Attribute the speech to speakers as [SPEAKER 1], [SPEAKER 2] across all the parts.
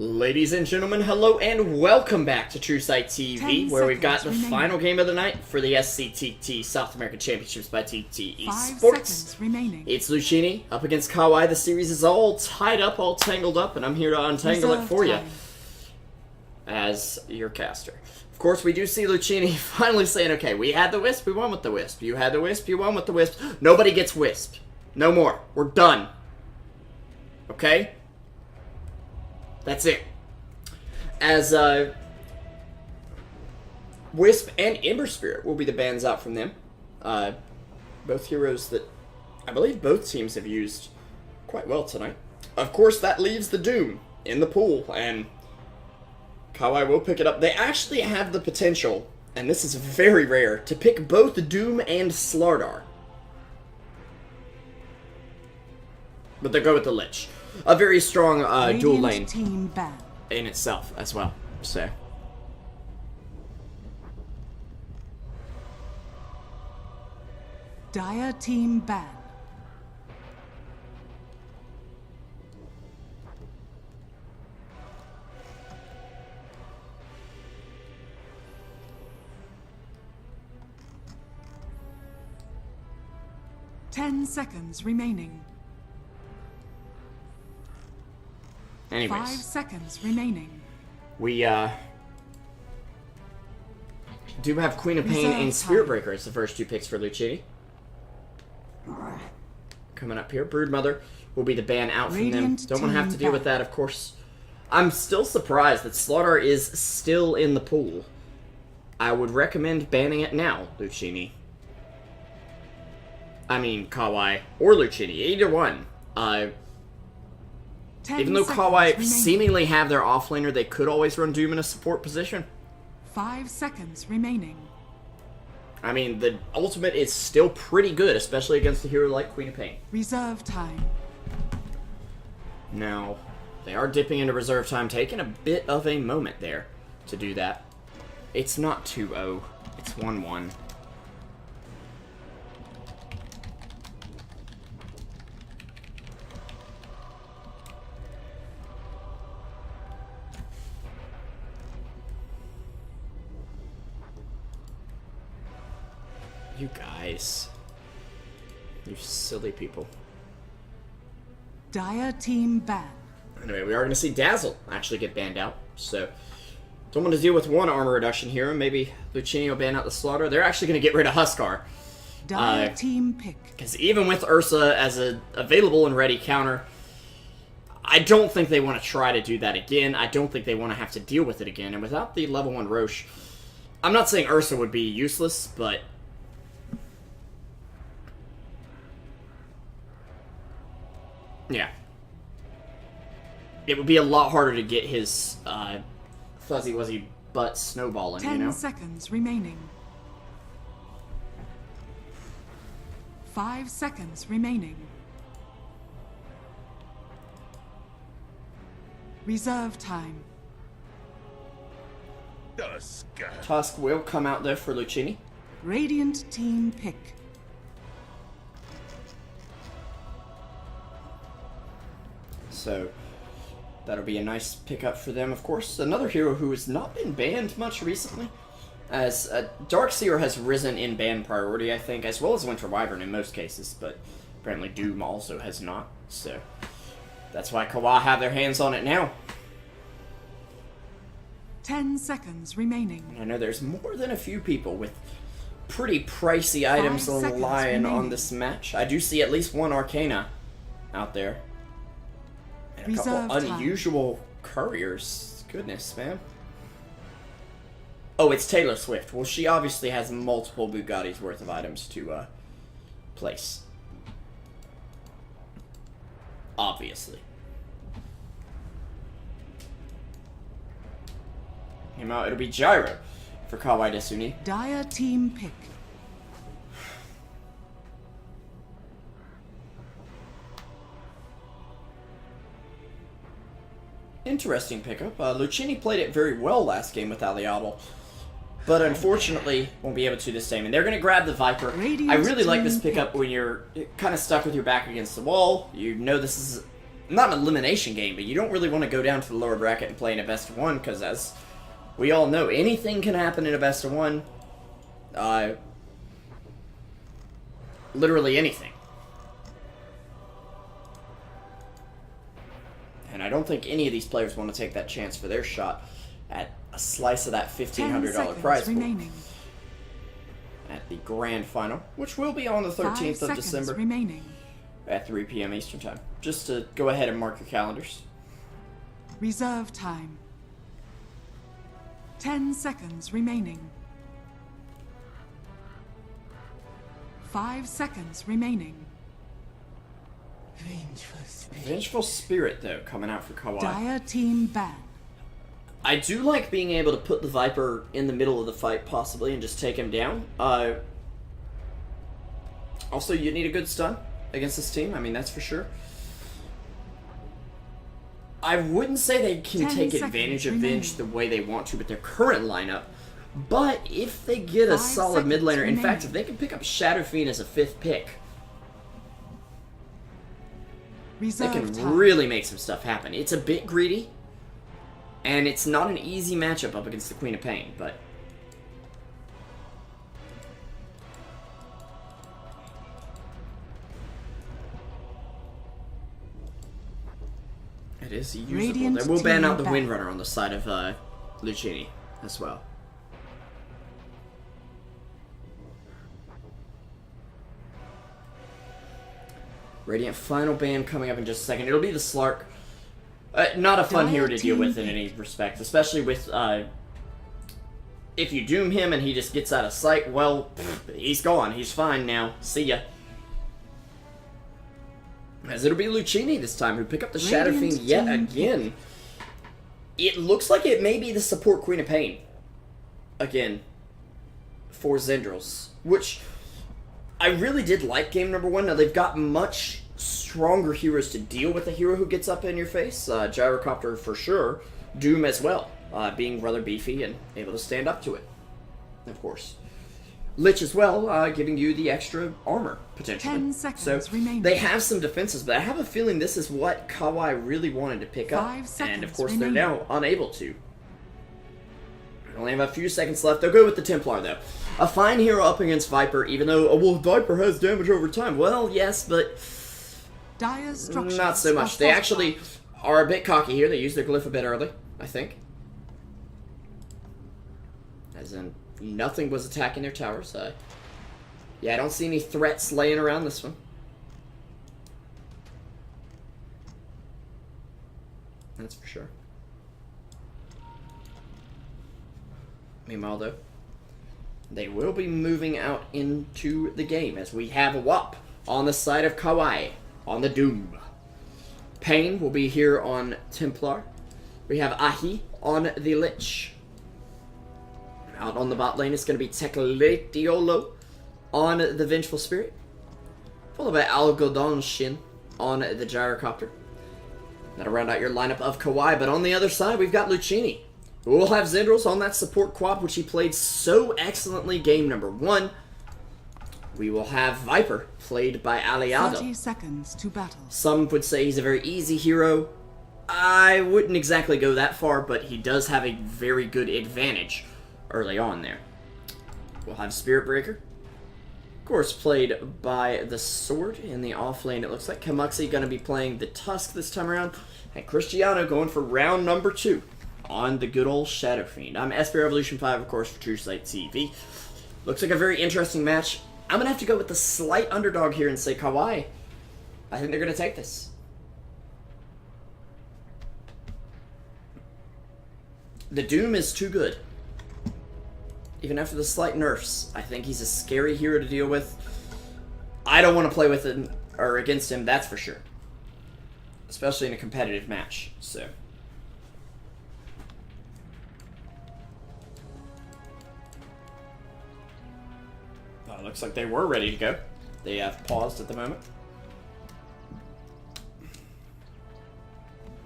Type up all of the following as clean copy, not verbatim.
[SPEAKER 1] Ladies and gentlemen, hello and welcome back to Truesight TV, where we've got the final game of the night for the SCTT South American Championships by TTE Sports. It's Luccini up against Kawaii. The series is all tied up, all tangled up, and I'm here to untangle it for you as your caster. Of course, we do see Luccini finally saying, okay, we had the Wisp, we won with the Wisp. You had the Wisp, you won with the Wisp. Nobody gets Wisped. No more. We're done. Okay? That's it. As Wisp and Ember Spirit will be the bans out from them. Both heroes that I believe both teams have used quite well tonight. Of course, that leaves the Doom in the pool, and Kawaii will pick it up. They actually have the potential, and this is very rare, to pick both Doom and Slardar. But they'll go with the Lich. A very strong dual lane in itself as well. So
[SPEAKER 2] Dire team ban. Ten seconds remaining.
[SPEAKER 1] Anyways,
[SPEAKER 2] 5 seconds remaining.
[SPEAKER 1] We do have Queen of Pain and Spirit Breaker as the first two picks for Luccini. Coming up here, Broodmother will be the ban out from them. Don't want to have to deal with that, of course. I'm still surprised that Slaughter is still in the pool. I would recommend banning it now, Luccini. I mean, Kawaii or Luccini, either one. Even though Kawaii seemingly have their offlaner, they could always run Doom in a support position.
[SPEAKER 2] 5 seconds remaining.
[SPEAKER 1] I mean, the ultimate is still pretty good, especially against a hero like Queen of Pain.
[SPEAKER 2] Reserve time.
[SPEAKER 1] Now, they are dipping into reserve time, taking a bit of a moment there to do that. It's not 2-0, it's 1-1. You guys. You silly people.
[SPEAKER 2] Dire team ban.
[SPEAKER 1] Anyway, we are going to see Dazzle actually get banned out, so don't want to deal with one armor reduction here. Maybe Luccini will ban out the Slaughter. They're actually going to get rid of Huskar.
[SPEAKER 2] Dire team pick.
[SPEAKER 1] Because even with Ursa as a available and ready counter, I don't think they want to try to do that again. I don't think they want to have to deal with it again. And without the level 1 Roche, I'm not saying Ursa would be useless, but yeah. It would be a lot harder to get his fuzzy wuzzy butt snowballing,
[SPEAKER 2] 10
[SPEAKER 1] you know?
[SPEAKER 2] seconds remaining. 5 seconds remaining. Reserve time.
[SPEAKER 1] Tusk will come out there for Luccini.
[SPEAKER 2] Radiant team pick.
[SPEAKER 1] So that'll be a nice pickup for them, of course. Another hero who has not been banned much recently, as Darkseer has risen in ban priority, I think, as well as Winter Wyvern in most cases, but apparently Doom also has not. So that's why Kawaii have their hands on it now.
[SPEAKER 2] 10 seconds remaining.
[SPEAKER 1] I know there's more than a few people with pretty pricey items on the line on this match. I do see at least one Arcana out there. And a couple unusual couriers. Goodness, man. Oh, it's Taylor Swift. Well, she obviously has multiple Bugattis worth of items to place. Obviously. Came out, it'll be Gyro for Kawaii Desuni.
[SPEAKER 2] Dire team pick.
[SPEAKER 1] Interesting pickup. Luccini played it very well last game with Aliadel, but unfortunately won't be able to this time. And they're going to grab the Viper. I really like this pickup when you're kind of stuck with your back against the wall. You know this is not an elimination game, but you don't really want to go down to the lower bracket and play in a best of one, because as we all know, anything can happen in a best of one. Literally anything. And I don't think any of these players want to take that chance for their shot at a slice of that $1,500 prize pool at the grand final, which will be on the 13th of December at 3 p.m. Eastern Time. Just to go ahead and mark your calendars.
[SPEAKER 2] Reserve time. 10 seconds remaining. 5 seconds remaining.
[SPEAKER 1] Vengeful Spirit, though, coming out for Kawaii.
[SPEAKER 2] Dire team ban.
[SPEAKER 1] I do like being able to put the Viper in the middle of the fight, possibly, and just take him down. Also, you need a good stun against this team. I mean, that's for sure. I wouldn't say they can take advantage of Venge the way they want to with their current lineup. But if they get a solid mid laner, in fact, if they can pick up Shadow Fiend as a 5th pick, they can really make some stuff happen. It's a bit greedy, and it's not an easy matchup up against the Queen of Pain, but it is usable. They will ban out the Windrunner on the side of Luccini as well. Radiant final ban coming up in just a second. It'll be the Slark. Not a fun hero to deal with in any respect, especially with if you doom him and he just gets out of sight, well, he's gone. He's fine now. See ya. As it'll be Luccini this time, who pick up the Shadow Fiend yet again. It looks like it may be the support Queen of Pain again for Zendrils, which I really did like game number 1. Now, they've got much stronger heroes to deal with a hero who gets up in your face. Gyrocopter for sure. Doom as well, being rather beefy and able to stand up to it, of course. Lich as well, giving you the extra armor, potentially.
[SPEAKER 2] 10 seconds
[SPEAKER 1] so
[SPEAKER 2] remaining.
[SPEAKER 1] they have some defenses, but I have a feeling this is what Kawaii really wanted to pick up.
[SPEAKER 2] 5 seconds
[SPEAKER 1] and of course
[SPEAKER 2] remaining.
[SPEAKER 1] they're now unable to. Only have a few seconds left. They'll go with the Templar, though. A fine hero up against Viper, even though, well, Viper has damage over time. Well, yes, but not so much. They actually are a bit cocky here. They use their glyph a bit early, I think. As in, nothing was attacking their towers. Yeah, I don't see any threats laying around this one. That's for sure. Meanwhile, though, they will be moving out into the game as we have a WAP on the side of Kawaii on the Doom. Pain will be here on Templar. We have Ahi on the Lich. Out on the bot lane, it's going to be Tekletiolo on the Vengeful Spirit, followed by Algodon Shin on the Gyrocopter. That'll round out your lineup of Kawaii, but on the other side, we've got Luccini, who will have Zendrils on that support quad, which he played so excellently game number 1. We will have Viper, played by Aliado.
[SPEAKER 2] 30 seconds to battle.
[SPEAKER 1] Some would say he's a very easy hero. I wouldn't exactly go that far, but he does have a very good advantage early on there. We'll have Spirit Breaker, of course, played by the Sword in the off lane. It looks like Kamuxi going to be playing the Tusk this time around, and Cristiano going for round number 2 on the good old Shadow Fiend. I'm SP Revolution 5, of course, for Truesight TV. Looks like a very interesting match. I'm going to have to go with the slight underdog here and say Kawaii. I think they're going to take this. The Doom is too good. Even after the slight nerfs, I think he's a scary hero to deal with. I don't want to play with him or against him, that's for sure. Especially in a competitive match, so. Looks like they were ready to go. They have paused at the moment.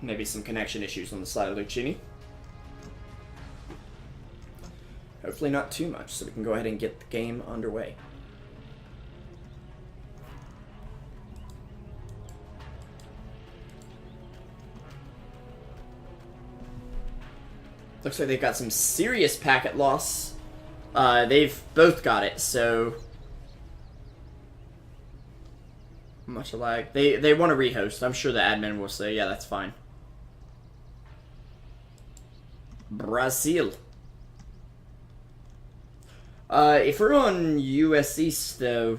[SPEAKER 1] Maybe some connection issues on the side of Luccini. Hopefully not too much, so we can go ahead and get the game underway. Looks like they've got some serious packet loss. They've both got it, so... Much lag. They want to rehost. I'm sure the admin will say, yeah, that's fine. Brazil. If we're on US East, though...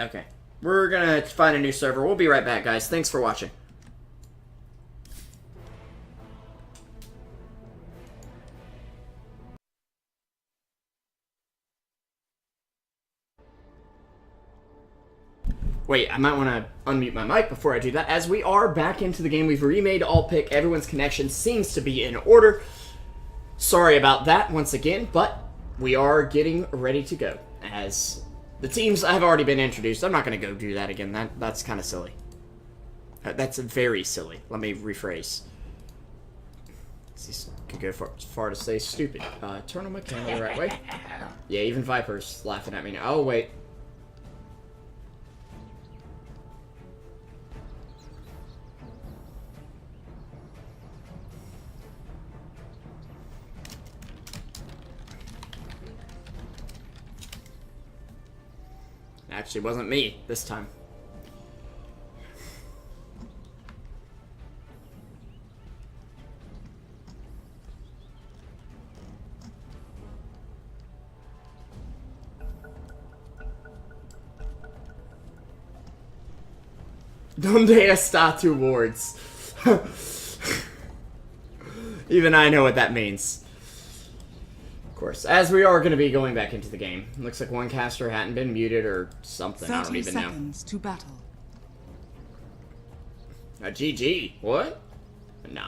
[SPEAKER 1] Okay. We're gonna find a new server. We'll be right back, guys. Thanks for watching. Wait, I might want to unmute my mic before I do that. As we are back into the game, we've remade all pick. Everyone's connection seems to be in order. Sorry about that once again, but we are getting ready to go. As the teams have already been introduced. I'm not going to go do that again. That's kind of silly. That's very silly. Let me rephrase. This could go far to say stupid. Turn on my camera the right way. Yeah, even Viper's laughing at me now. Oh, wait. Actually, wasn't me this time. Donde está tu words? Even I know what that means. Of course, as we are going to be going back into the game. Looks like one caster hadn't been muted or something. I don't even know.
[SPEAKER 2] 30 seconds to battle.
[SPEAKER 1] A GG. What? No.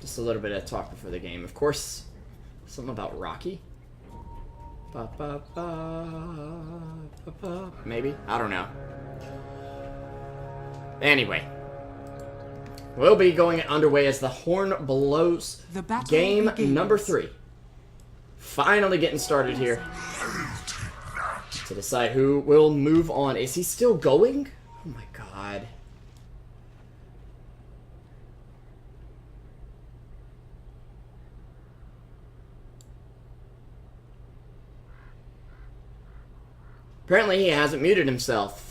[SPEAKER 1] Just a little bit of talk before the game. Of course, something about Rocky. Ba, ba, ba, ba, ba. Maybe? I don't know. Anyway. We'll be going underway as the horn blows. Game number 3. Finally getting started here. To decide who will move on. Is he still going? Oh my god. Apparently he hasn't muted himself.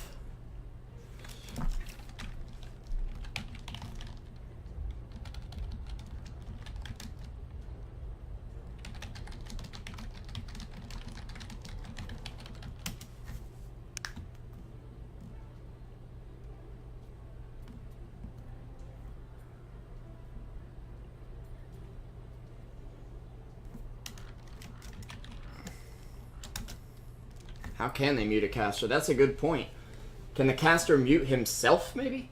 [SPEAKER 1] How can they mute a caster? That's a good point. Can the caster mute himself, maybe?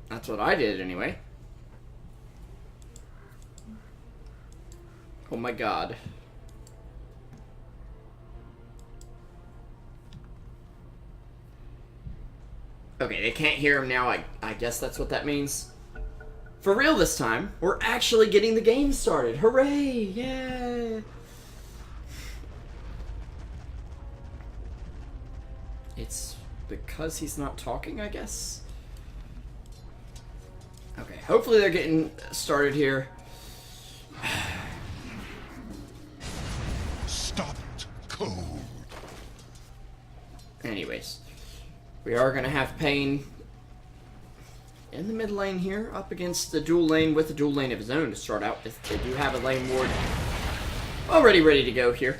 [SPEAKER 1] That's what I did, anyway. Oh my god. Okay, they can't hear him now. I guess that's what that means. For real this time, we're actually getting the game started. Hooray! Yeah! It's because he's not talking, I guess? Okay, hopefully they're getting started here.
[SPEAKER 3] Stop it, cold.
[SPEAKER 1] Anyways. We are going to have Pain in the mid lane here, up against the dual lane with a dual lane of his own to start out. They do have a lane ward already ready to go here.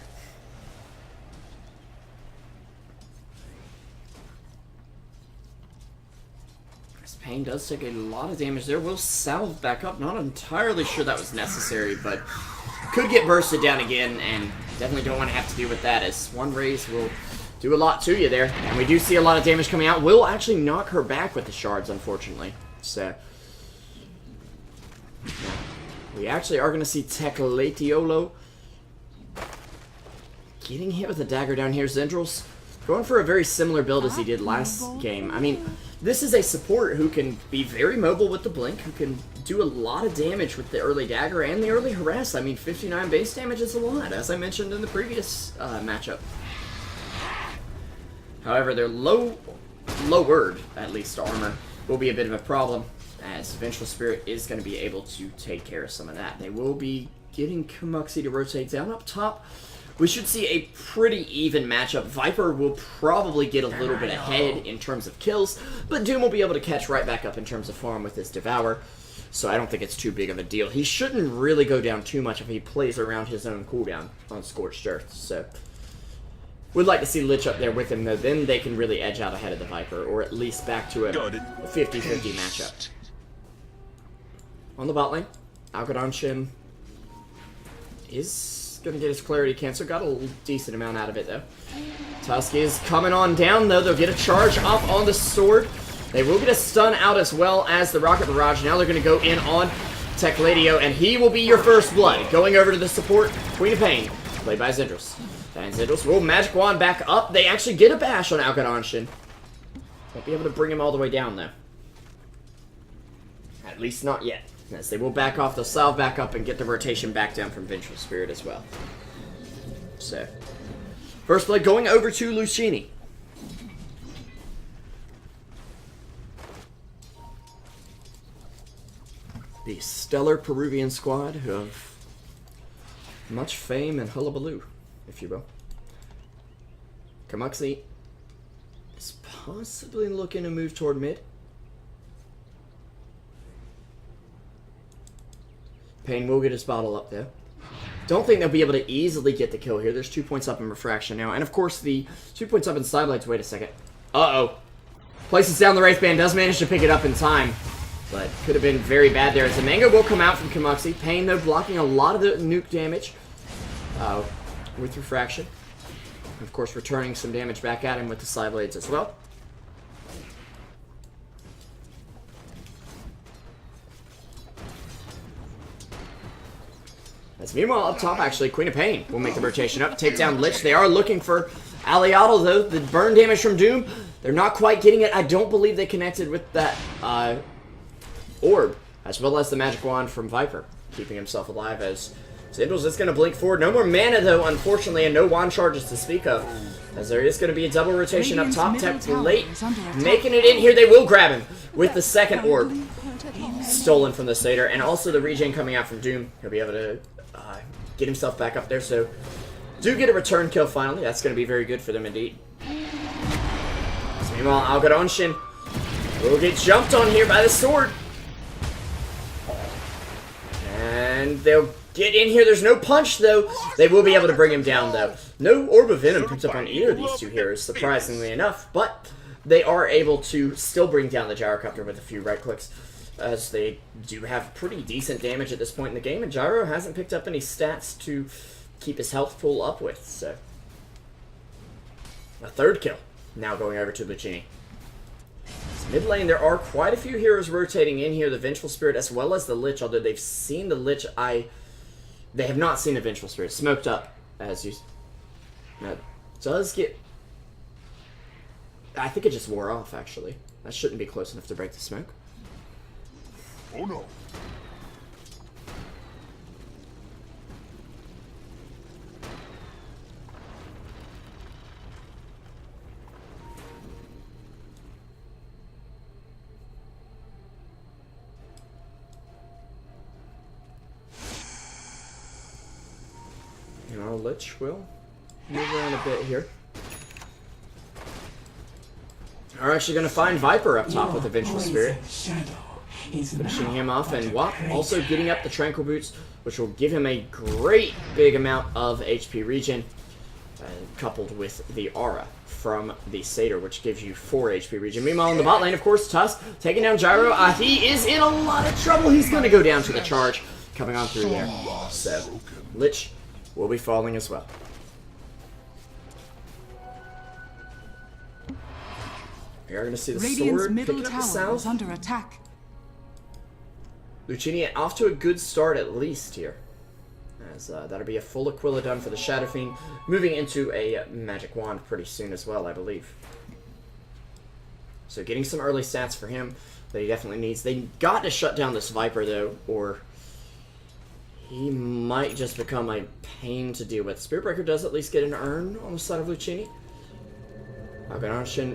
[SPEAKER 1] This Pain does take a lot of damage there. Will salve back up. Not entirely sure that was necessary, but could get bursted down again, and definitely don't want to have to deal with that, as one raise will do a lot to you there. And we do see a lot of damage coming out. Will actually knock her back with the shards, unfortunately. So we actually are going to see Teclatiolo getting hit with a dagger down here. Zendrils Going for a very similar build as he did last game. I mean, this is a support who can be very mobile with the blink, who can do a lot of damage with the early dagger and the early harass. I mean, 59 base damage is a lot, as I mentioned in the previous matchup. However, their lowered, at least, armor will be a bit of a problem, as Vengeful Spirit is going to be able to take care of some of that. They will be getting Kamuxi to rotate down up top. We should see a pretty even matchup. Viper will probably get a little bit ahead in terms of kills, but Doom will be able to catch right back up in terms of farm with his Devour, so I don't think it's too big of a deal. He shouldn't really go down too much if he plays around his own cooldown on Scorched Earth, so would like to see Lich up there with him, though. Then they can really edge out ahead of the Viper, or at least back to a 50-50 matchup. On the bot lane, Algodanshin is going to get his clarity cancel. Got a decent amount out of it, though. Tusk is coming on down, though. They'll get a charge off on the sword. They will get a stun out as well as the Rocket Barrage. Now they're going to go in on Tecladio, and he will be your first blood. Going over to the support, Queen of Pain, played by Zendros. And Zendros will Magic Wand back up. They actually get a bash on Algodanshin. Won't be able to bring him all the way down, though. At least not yet. As they will back off, they'll salve back up and get the rotation back down from Vengeful Spirit as well. So, first blood going over to Luccini. The stellar Peruvian squad who have much fame and hullabaloo, if you will. Kamuxi is possibly looking to move toward mid. Pain will get his bottle up there. Don't think they'll be able to easily get the kill here. There's 2 points up in refraction now. And of course, the 2 points up in sidelights. Wait a second. Uh-oh. Places down the Wraith Band. Does manage to pick it up in time. But could have been very bad there. As the Mango will come out from Kamuxi. Pain, though, blocking a lot of the nuke damage. With refraction. Of course, returning some damage back at him with the side blades as well. As meanwhile, up top, actually, Queen of Pain will make the rotation up, take down Lich. They are looking for Aliotl, though. The burn damage from Doom, they're not quite getting it. I don't believe they connected with that orb, as well as the Magic Wand from Viper, keeping himself alive as Zendros is going to blink forward. No more mana, though, unfortunately, and no wand charges to speak of, as there is going to be a double rotation up top. Tech late, making it in here. They will grab him with the second orb stolen from the Satyr, and also the regen coming out from Doom. He'll be able to get himself back up there, so do get a return kill finally. That's going to be very good for them indeed. So meanwhile, Algodanshin will get jumped on here by the sword. And they'll get in here. There's no punch, though. They will be able to bring him down, though. No Orb of Venom picked up on either of these two heroes, surprisingly enough, but they are able to still bring down the Gyrocopter with a few right clicks, as they do have pretty decent damage at this point in the game, and Gyro hasn't picked up any stats to keep his health pool up with, so. A third kill, now going over to Luccini. So mid lane, there are quite a few heroes rotating in here, the Vengeful Spirit as well as the Lich, although they've seen the Lich, they have not seen the Vengeful Spirit. Smoked up, as you... Now, does get... I think it just wore off, actually. That shouldn't be close enough to break the smoke.
[SPEAKER 3] Oh no.
[SPEAKER 1] You know, Lich will move around a bit here. Are actually going to find Viper up top with the Vengeful Spirit. Finishing him off, and Wap also getting up the Tranquil Boots, which will give him a great big amount of HP regen, coupled with the Aura from the Satyr, which gives you 4 HP regen. Meanwhile, in the bot lane, of course, Tusk taking down Gyro. He is in a lot of trouble. He's going to go down to the charge coming on through there. So, Lich will be falling as well. We are going to see the sword picking up the south.
[SPEAKER 2] Under attack.
[SPEAKER 1] Luccini off to a good start at least here. As that'll be a full Aquila done for the Shadow Fiend, moving into a Magic Wand pretty soon as well, I believe. So getting some early stats for him that he definitely needs. They got to shut down this Viper, though, or he might just become a pain to deal with. Spirit Breaker does at least get an Urn on the side of Luccini.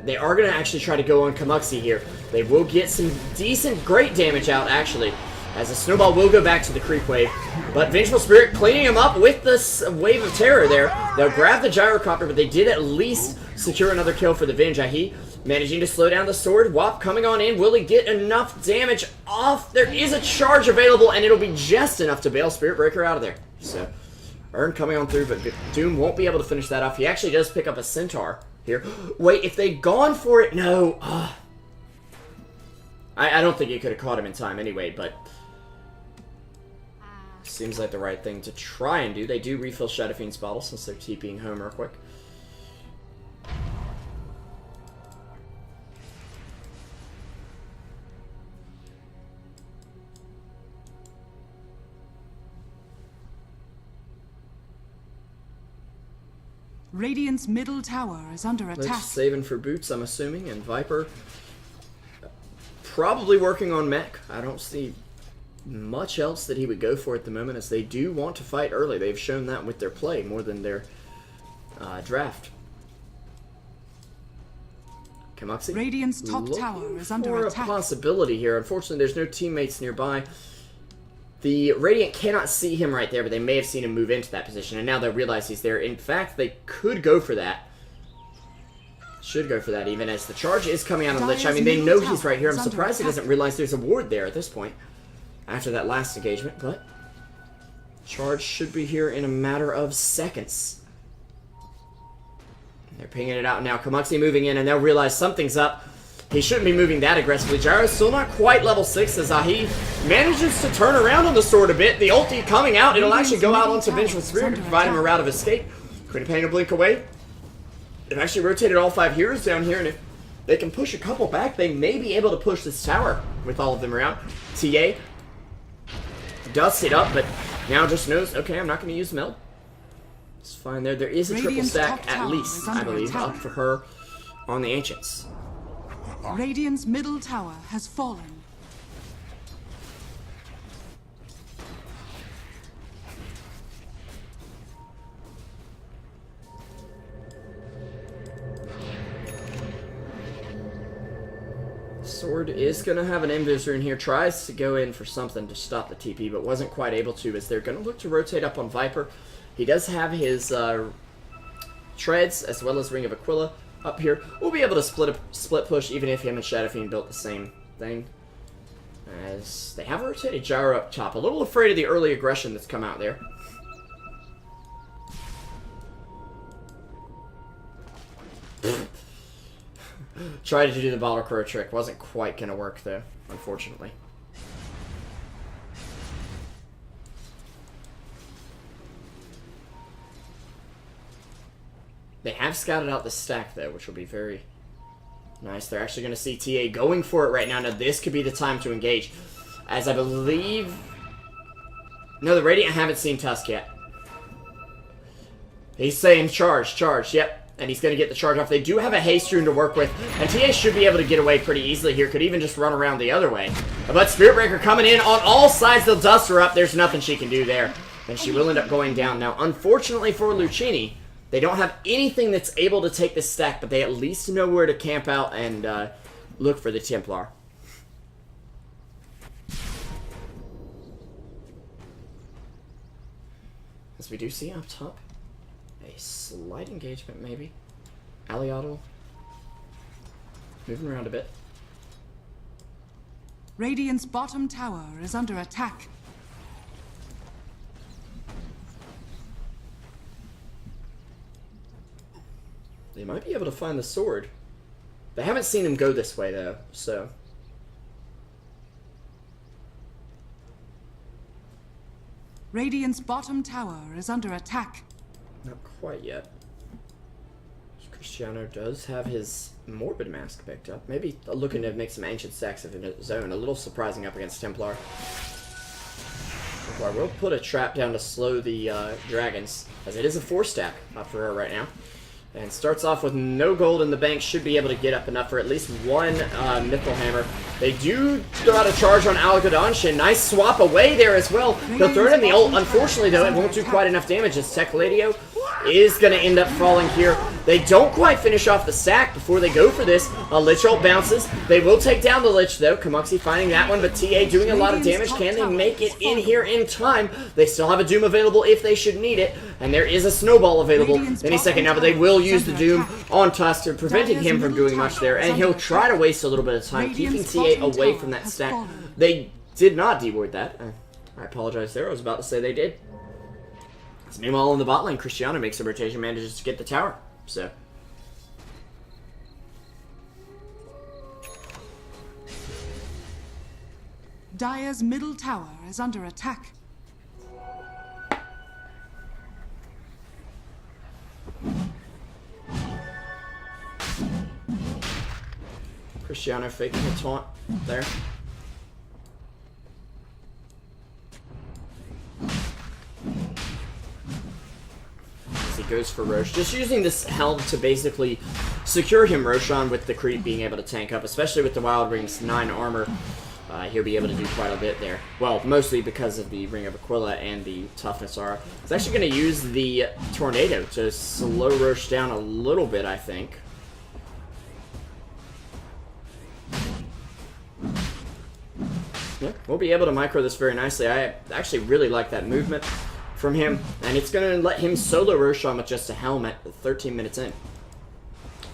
[SPEAKER 1] They are going to actually try to go on Kamuxi here. They will get some decent, great damage out, actually, as the Snowball will go back to the Creep Wave. But Vengeful Spirit cleaning him up with this Wave of Terror there. They'll grab the Gyrocopter, but they did at least secure another kill for the Venjahi. Managing to slow down the sword. Wop coming on in. Will he get enough damage off? There is a charge available, and it'll be just enough to bail Spirit Breaker out of there. So, Urn coming on through, but Doom won't be able to finish that off. He actually does pick up a Centaur here. Wait, if they'd gone for it, no. I don't think you could have caught him in time anyway, but seems like the right thing to try and do. They do refill Shadow Fiend's bottle since they're TPing home real quick.
[SPEAKER 2] Radiant's middle tower is under attack.
[SPEAKER 1] Let's saving for boots, I'm assuming, and Viper probably working on mech. I don't see much else that he would go for at the moment, as they do want to fight early. They've shown that with their play more than their draft. Kamuxi,
[SPEAKER 2] Radiant's top tower is under attack.
[SPEAKER 1] A possibility here. Unfortunately, there's no teammates nearby. The Radiant cannot see him right there, but they may have seen him move into that position, and now they realize he's there. In fact, they could go for that. Should go for that, even as the charge is coming out on Lich. I mean, they know he's right here. I'm surprised he doesn't realize there's a ward there at this point, after that last engagement, but charge should be here in a matter of seconds. They're pinging it out now. Kamuxi moving in, and they'll realize something's up. He shouldn't be moving that aggressively. Gyro's still not quite level 6 as Ahi manages to turn around on the sword a bit. The ulti coming out. It'll actually go out onto Vengeful Spirit to provide him a route of escape. Queen of Pain will blink away. They've actually rotated all 5 heroes down here, and if they can push a couple back, they may be able to push this tower with all of them around. TA does sit up, but now just knows, okay, I'm not going to use Meld. It's fine there. There is a triple stack, at least, I believe, up for her on the Ancients.
[SPEAKER 2] Radiant's middle tower has fallen.
[SPEAKER 1] Sword is going to have an Invis rune here. Tries to go in for something to stop the TP, but wasn't quite able to, as they're going to look to rotate up on Viper. He does have his Treads, as well as Ring of Aquila up here. We'll be able to split push, even if him and Shadow Fiend built the same thing. As they have a rotated Gyro up top. A little afraid of the early aggression that's come out there. Tried to do the Bottle Crow trick. Wasn't quite going to work, though, unfortunately. They have scouted out the stack, though, which will be very nice. They're actually going to see TA going for it right now. Now, this could be the time to engage. As I believe... No, the Radiant haven't seen Tusk yet. He's saying charge, charge, yep. And he's going to get the charge off. They do have a haste rune to work with, and TA should be able to get away pretty easily here. Could even just run around the other way. But Spirit Breaker coming in on all sides. They'll dust her up. There's nothing she can do there. And she will end up going down. Now, unfortunately for Luccini, they don't have anything that's able to take this stack, but they at least know where to camp out and look for the Templar. As we do see up top, a slight engagement maybe. Aliotl moving around a bit.
[SPEAKER 2] Radiant's bottom tower is under attack.
[SPEAKER 1] They might be able to find the sword. They haven't seen him go this way though, so...
[SPEAKER 2] Radiant's bottom tower is under attack.
[SPEAKER 1] Not quite yet. Cristiano does have his Morbid Mask picked up. Maybe looking to make some Ancient stacks of his own. A little surprising up against Templar. I will put a trap down to slow the dragons, as it is a 4-stack up for her right now. And starts off with no gold in the bank, should be able to get up enough for at least one Mythal Hammer. They do throw out a charge on Algodanshin. Nice swap away there as well. They'll throw it in the ult. Unfortunately, though, it won't do quite enough damage as Tech Ladio is going to end up falling here. They don't quite finish off the sack before they go for this. A Lich ult bounces. They will take down the Lich, though. Kamuxi finding that one, but TA doing a lot of damage. Can they make it in here in time? They still have a Doom available if they should need it, and there is a Snowball available any second now, but they will use the Doom on Tusk, preventing him from doing much there, and he'll try to waste a little bit of time, keeping TA away from that stack. They did not deward that. I apologize there. I was about to say they did. So meanwhile, in the bot lane, Cristiano makes a rotation, manages to get the tower. So
[SPEAKER 2] Dire's middle tower is under attack.
[SPEAKER 1] Cristiano faking a taunt there. As he goes for Roche. Just using this helm to basically secure him Roshan with the creep being able to tank up, especially with the Wild Ring's 9 armor. He'll be able to do quite a bit there. Well, mostly because of the Ring of Aquila and the Toughness aura. He's actually going to use the Tornado to slow Roche down a little bit, I think. Yeah, we'll be able to micro this very nicely. I actually really like that movement from him, and it's going to let him solo Roshan with just a helmet 13 minutes in.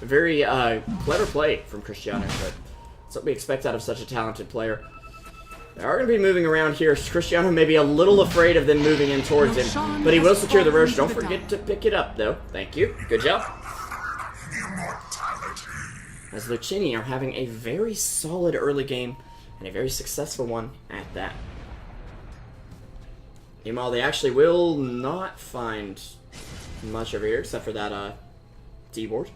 [SPEAKER 1] Very clever play from Cristiano, but that's what we expect out of such a talented player. They are going to be moving around here. Cristiano may be a little afraid of them moving in towards him, but he will secure the Roche. Don't forget to pick it up, though. Thank you. Good job. As Luccini are having a very solid early game, and a very successful one at that. Meanwhile, they actually will not find much over here, except for that D-board.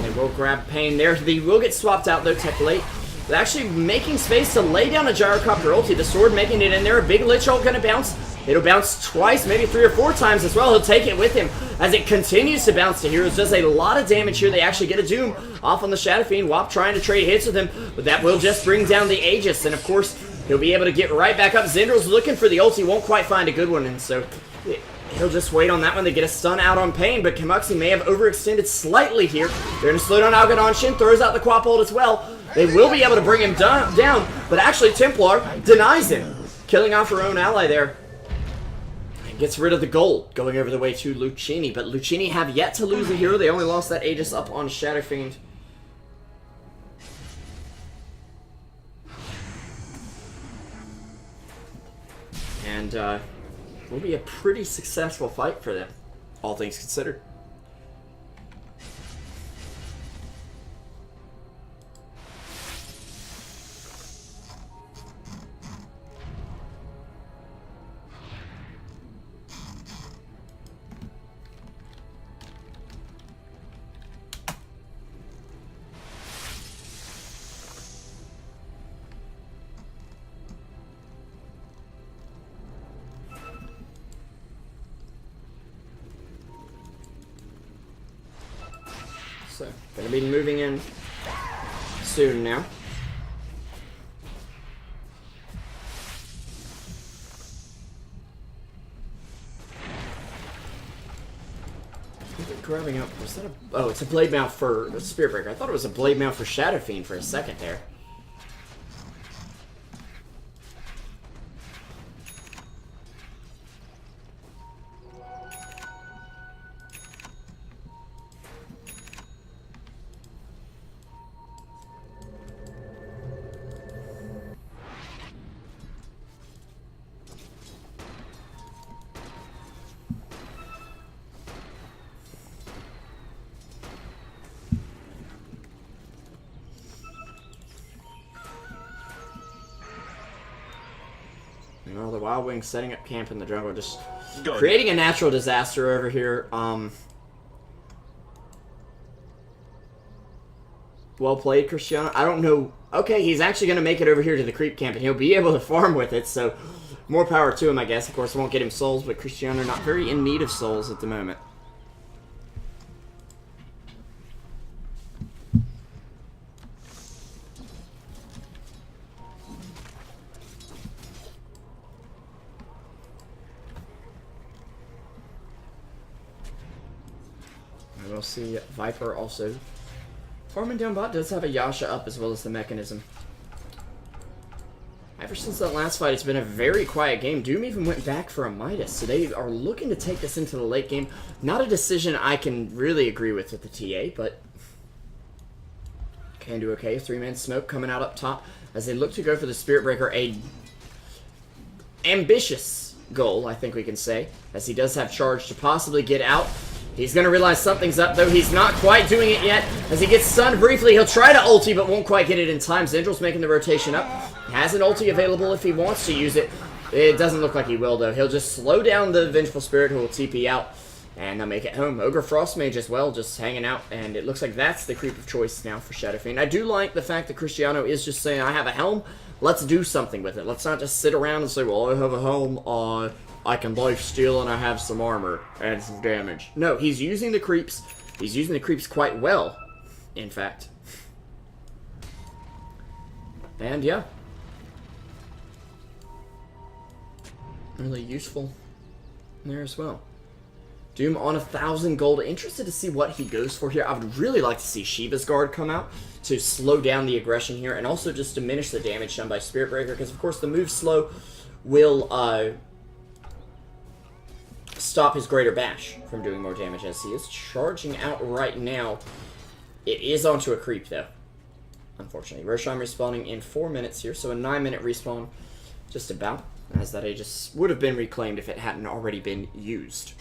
[SPEAKER 1] They will grab Pain there. They will get swapped out, though, Tech late. They're actually making space to lay down a Gyrocopter ulti. The sword making it in there. A big Lich ult gonna bounce. It'll bounce twice, maybe 3 or 4 times as well. He'll take it with him as it continues to bounce to heroes. Does a lot of damage here. They actually get a Doom off on the Shadow Fiend. Wop trying to trade hits with him, but that will just bring down the Aegis. And of course, he'll be able to get right back up. Zyndral's looking for the ulti. Won't quite find a good one, and so he'll just wait on that one to get a stun out on Pain, but Kamuxi may have overextended slightly here. They're going to slow down Algodanshin. Throws out the Quap ult as well. They will be able to bring him down, but actually Templar denies him, killing off her own ally there. And gets rid of the gold, going over the way to Luccini. But Luccini have yet to lose a hero. They only lost that Aegis up on Shadow Fiend. And will be a pretty successful fight for them, all things considered. So, gonna be moving in soon now. Grabbing up, was that a, oh, it's a Blade Mount for Spirit Breaker. I thought it was a Blade Mount for Shadow Fiend for a second there. Well, the Wild Wings setting up camp in the jungle, just creating a natural disaster over here. Well played, Cristiano. I don't know. Okay, he's actually going to make it over here to the creep camp, and he'll be able to farm with it, so more power to him, I guess. Of course, it won't get him souls, but Cristiano not very in need of souls at the moment. And we'll see Viper also farming down bot. Does have a Yasha up as well as the mechanism. Ever since that last fight, it's been a very quiet game. Doom even went back for a Midas, so they are looking to take this into the late game. Not a decision I can really agree with the TA, but can do okay. 3-man smoke coming out up top as they look to go for the Spirit Breaker. A ambitious goal, I think we can say, as he does have charge to possibly get out. He's going to realize something's up, though. He's not quite doing it yet. As he gets stunned briefly, he'll try to ulti, but won't quite get it in time. Zendrill's making the rotation up. Has an ulti available if he wants to use it. It doesn't look like he will, though. He'll just slow down the Vengeful Spirit, who will TP out, and they'll make it home. Ogre Frostmage as well, just hanging out, and it looks like that's the creep of choice now for Shadow Fiend. I do like the fact that Cristiano is just saying, I have a helm, let's do something with it. Let's not just sit around and say, well, I have a helm, I can lifesteal and I have some armor and some damage. No, he's using the creeps. He's using the creeps quite well, in fact. And yeah. Really useful there as well. Doom on 1,000 gold. Interested to see what he goes for here. I would really like to see Shiva's Guard come out to slow down the aggression here and also just diminish the damage done by Spirit Breaker, because of course the move slow will stop his Greater Bash from doing more damage as he is charging out right now. It is onto a creep though, unfortunately. Roshan respawning in 4 minutes here, so a 9-minute respawn just about, as that Aegis would have been reclaimed if it hadn't already been used.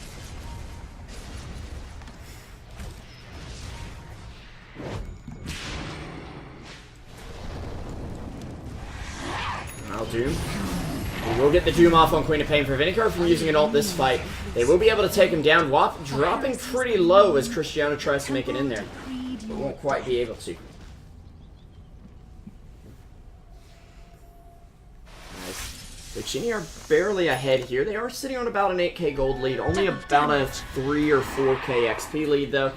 [SPEAKER 1] Now Doom. We will get the Doom off on Queen of Pain, preventing her from using an ult this fight. They will be able to take him down. WAP dropping pretty low as Cristiano tries to make it in there, but won't quite be able to. Nice. Luccini are barely ahead here. They are sitting on about an 8k gold lead, only about a 3 or 4k XP lead though,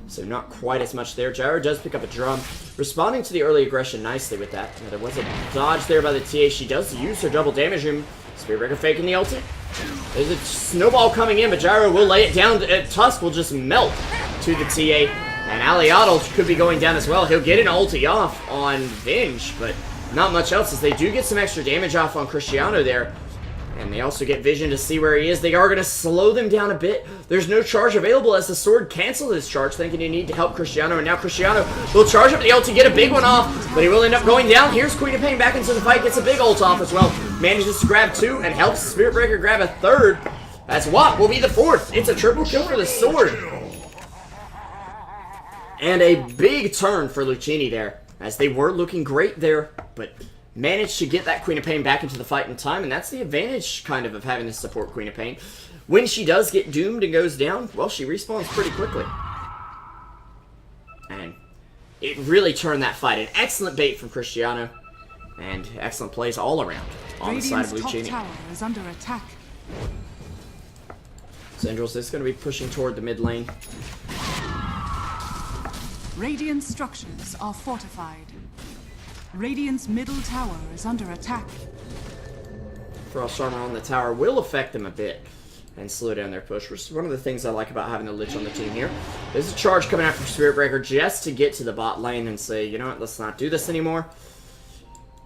[SPEAKER 1] so not quite as much there. Gyro does pick up a drum, responding to the early aggression nicely with that. Now, there was a dodge there by the TA. She does use her double damage room. Spirit Breaker faking the ulti. There's a snowball coming in, but Gyro will lay it down. Tusk will just melt to the TA. And Aliato could be going down as well. He'll get an ulti off on Venge, but not much else, as they do get some extra damage off on Cristiano there. And they also get vision to see where he is. They are going to slow them down a bit. There's no charge available as the sword cancels his charge, thinking you need to help Cristiano. And now Cristiano will charge up the ult to get a big one off, but he will end up going down. Here's Queen of Pain back into the fight, gets a big ult off as well. Manages to grab 2 and helps Spirit Breaker grab a 3rd. That's WAP will be the 4th. It's a triple kill for the sword. And a big turn for Luccini there, as they were looking great there, but managed to get that Queen of Pain back into the fight in time, and that's the advantage, kind of having to support Queen of Pain. When she does get doomed and goes down, well, she respawns pretty quickly. And it really turned that fight. An excellent bait from Cristiano, and excellent plays all around on the side of Luccini.
[SPEAKER 2] Top tower is under attack.
[SPEAKER 1] Zendrill's is going to be pushing toward the mid lane.
[SPEAKER 2] Radiant structures are fortified. Radiant's middle tower is under attack.
[SPEAKER 1] Frost armor on the tower will affect them a bit and slow down their push, which is one of the things I like about having a Lich on the team here. There's a charge coming out from Spirit Breaker just to get to the bot lane and say, you know what, let's not do this anymore.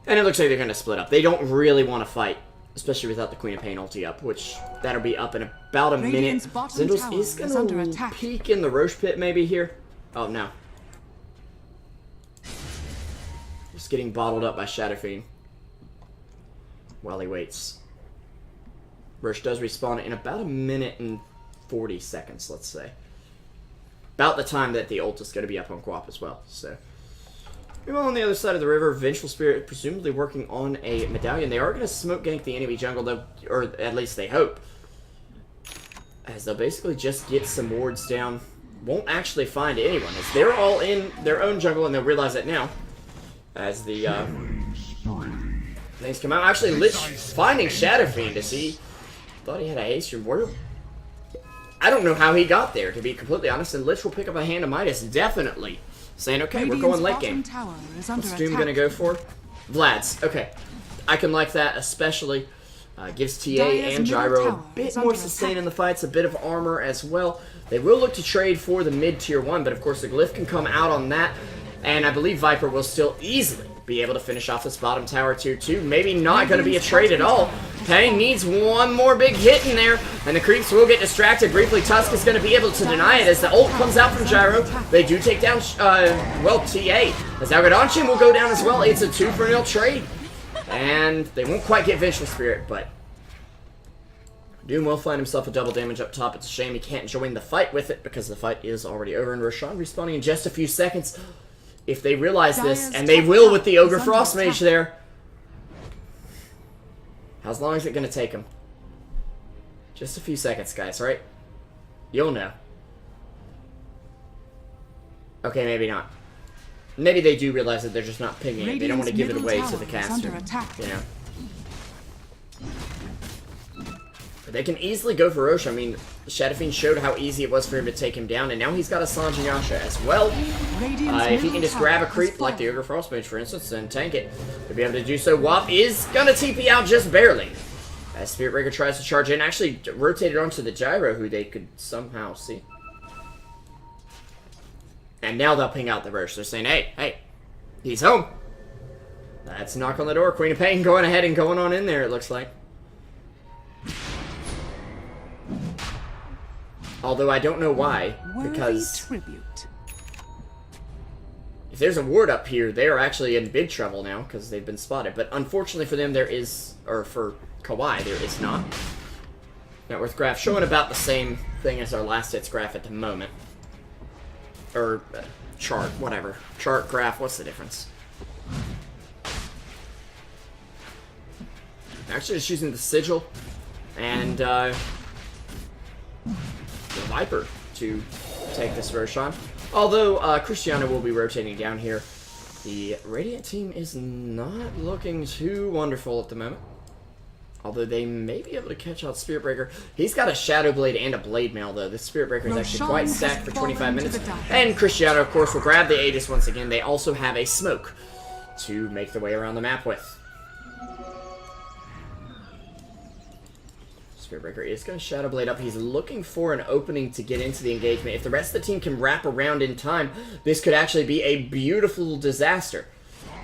[SPEAKER 1] And it looks like they're going to split up. They don't really want to fight, especially without the Queen of Pain ulti up, which that'll be up in about a minute. Zendrill's is going to peek in the Roche pit maybe here. Oh, no. Just getting bottled up by Shadow Fiend while he waits. Roche does respawn in about a minute and 40 seconds, let's say. About the time that the ult is going to be up on Quap as well. So Meanwhile, on the other side of the river, Vengeful Spirit presumably working on a medallion. They are going to smoke gank the enemy jungle, though, or at least they hope. As they'll basically just get some wards down. Won't actually find anyone, as they're all in their own jungle, and they'll realize it now. As the things come out. Actually, Lich finding Shadow Fiend as he thought he had a haste ward. I don't know how he got there, to be completely honest, and Lich will pick up a Hand of Midas, definitely. Saying, okay, we're going late game. What's Doom going to go for? Vlad's. Okay. I can like that, especially. Gives TA and Gyro a bit more sustain in the fights, a bit of armor as well. They will look to trade for the mid-tier 1, but of course the Glyph can come out on that. And I believe Viper will still easily be able to finish off this bottom tower tier 2. Maybe not going to be a trade at all. Pain needs one more big hit in there, and the creeps will get distracted. Briefly, Tusk is going to be able to deny it as the ult comes out from Gyro. They do take down, well, TA. As Algodonchin will go down as well. It's a 2-for-0 trade. And they won't quite get Vengeful Spirit, but Doom will find himself a double damage up top. It's a shame he can't join the fight with it because the fight is already over. And Roshan respawning in just a few seconds. If they realize this, and they will with the Ogre Frost Mage there. How long is it going to take him? Just a few seconds, guys, right? You'll know. Okay, maybe not. Maybe they do realize that they're just not pinging it. They don't want to give it away to the caster. You know? But they can easily go for Rosh. I mean, Shadow Fiend showed how easy it was for him to take him down, and now he's got a Sange and Yasha as well. If he can just grab a creep like the Ogre Frostmage, for instance, and tank it, to be able to do so. Wop is going to TP out just barely. As Spirit Breaker tries to charge in, actually rotated onto the Gyro, who they could somehow see. And now they'll ping out the Rosh. They're saying, hey, he's home. That's a knock on the door. Queen of Pain going ahead and going on in there, it looks like. Although I don't know why, because if there's a ward up here, they are actually in big trouble now, because they've been spotted. But unfortunately for them, there is, or for Kawaii, there is not. Net worth graph showing about the same thing as our last hits graph at the moment. Or chart, whatever. Chart, graph, what's the difference? Actually, just using the sigil and the Viper to take this Roshan. Although Cristiano will be rotating down here. The Radiant team is not looking too wonderful at the moment. Although they may be able to catch out Spirit Breaker. He's got a Shadow Blade and a Blade Mail, though. This Spirit Breaker is actually quite stacked for 25 minutes. And Cristiano, of course, will grab the Aegis once again. They also have a smoke to make their way around the map with. Spirit Breaker is going to Shadow Blade up. He's looking for an opening to get into the engagement. If the rest of the team can wrap around in time, this could actually be a beautiful disaster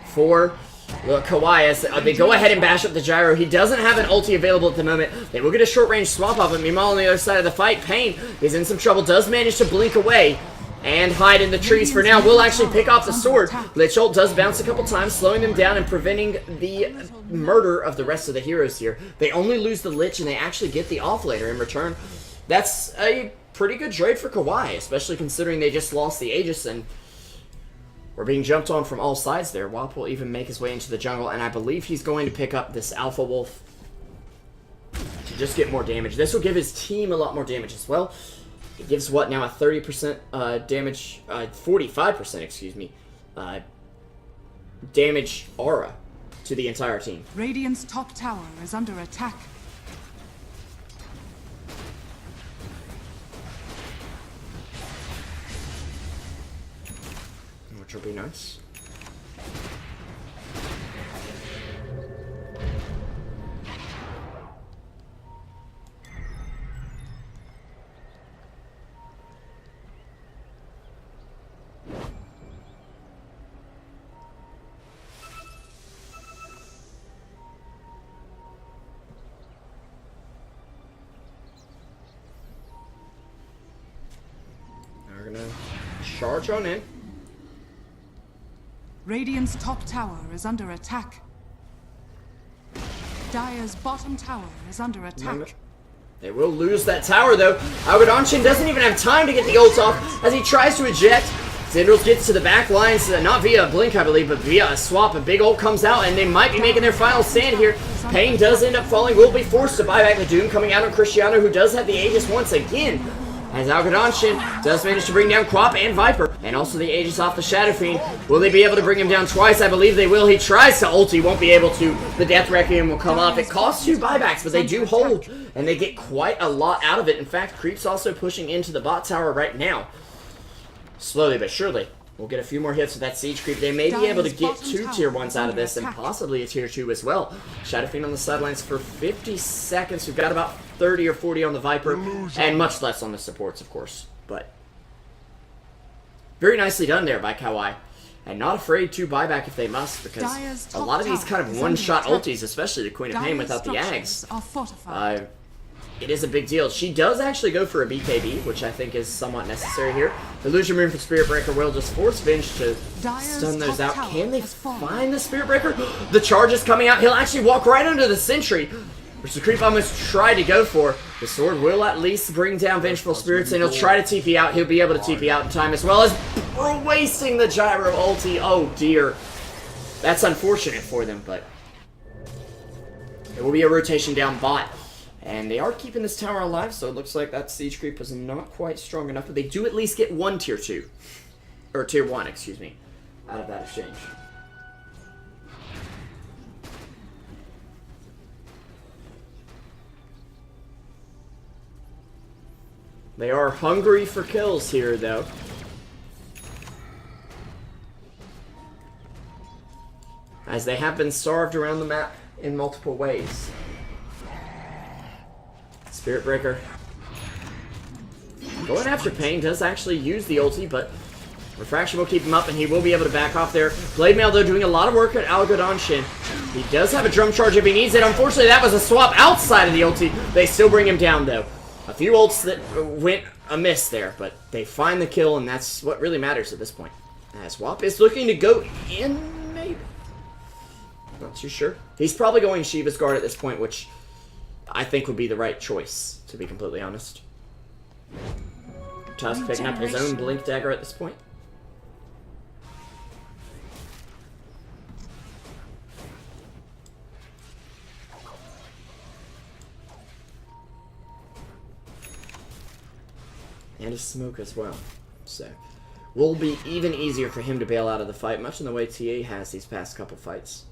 [SPEAKER 1] for Kawaii, as they go ahead and bash up the Gyro. He doesn't have an ulti available at the moment. They will get a short-range swap off him. Meanwhile, on the other side of the fight, Pain is in some trouble. Does manage to blink away and hide in the trees for now. Will actually pick off the sword. Lich ult does bounce a couple times, slowing them down and preventing the murder of the rest of the heroes here. They only lose the Lich, and they actually get the offlaner in return. That's a pretty good trade for Kawaii, especially considering they just lost the Aegis and we're being jumped on from all sides there. Wop will even make his way into the jungle, and I believe he's going to pick up this Alpha Wolf to just get more damage. This will give his team a lot more damage as well. It gives what now, a 30% damage, 45%, excuse me, damage aura to the entire team.
[SPEAKER 2] Radiant's top tower is under attack.
[SPEAKER 1] Which will be nice. Now we're gonna charge on in.
[SPEAKER 2] Radiant's top tower is under attack. Dire's bottom tower is under attack.
[SPEAKER 1] They will lose that tower, though. Algodonchin doesn't even have time to get the ult off as he tries to eject. Zindros gets to the back lines, not via a blink, I believe, but via a swap. A big ult comes out, and they might be making their final stand here. Pain does end up falling, will be forced to buy back the Doom, coming out on Cristiano, who does have the Aegis once again. As Algodanshin does manage to bring down Quap and Viper, and also the Aegis off the Shadow Fiend. Will they be able to bring him down twice? I believe they will. He tries to ult, he won't be able to. The Death Requiem will come up. It costs 2 buybacks, but they do hold, and they get quite a lot out of it. In fact, Creep's also pushing into the bot tower right now. Slowly but surely. We'll get a few more hits with that Siege Creep. They may be able to get 2 tier 1s out of this, and possibly a tier 2 as well. Shadow Fiend on the sidelines for 50 seconds. We've got about 30 or 40 on the Viper, and much less on the supports, of course. But very nicely done there by Kawaii. And not afraid to buy back if they must, because a lot of these kind of one-shot ultis, especially the Queen of Pain without the Ags, it is a big deal. She does actually go for a BKB, which I think is somewhat necessary here. Illusion Rune from Spirit Breaker will just force Venge to stun those out. Can they find the Spirit Breaker? The charge is coming out. He'll actually walk right under the Sentry, which the Creep almost tried to go for. The sword will at least bring down Vengeful Spirits, and he'll try to TP out. He'll be able to TP out in time, as well as wasting the Gyro ulti. Oh dear. That's unfortunate for them, but it will be a rotation down bot. And they are keeping this tower alive, so it looks like that Siege Creep was not quite strong enough, but they do at least get 1 tier 2. Or tier 1, excuse me, out of that exchange. They are hungry for kills here, though. As they have been starved around the map in multiple ways. Spirit Breaker going after Pain, does actually use the ulti, but Refraction will keep him up, and he will be able to back off there. Blade Mail, though, doing a lot of work at Algodanshin. He does have a drum charge if he needs it. Unfortunately, that was a swap outside of the ulti. They still bring him down, though. A few ults that went amiss there, but they find the kill, and that's what really matters at this point. As Wap is looking to go in, maybe? Not too sure. He's probably going Shiva's Guard at this point, which I think would be the right choice, to be completely honest. Tusk picking up his own Blink Dagger at this point. And a smoke as well. So, will be even easier for him to bail out of the fight, much in the way TA has these past couple fights.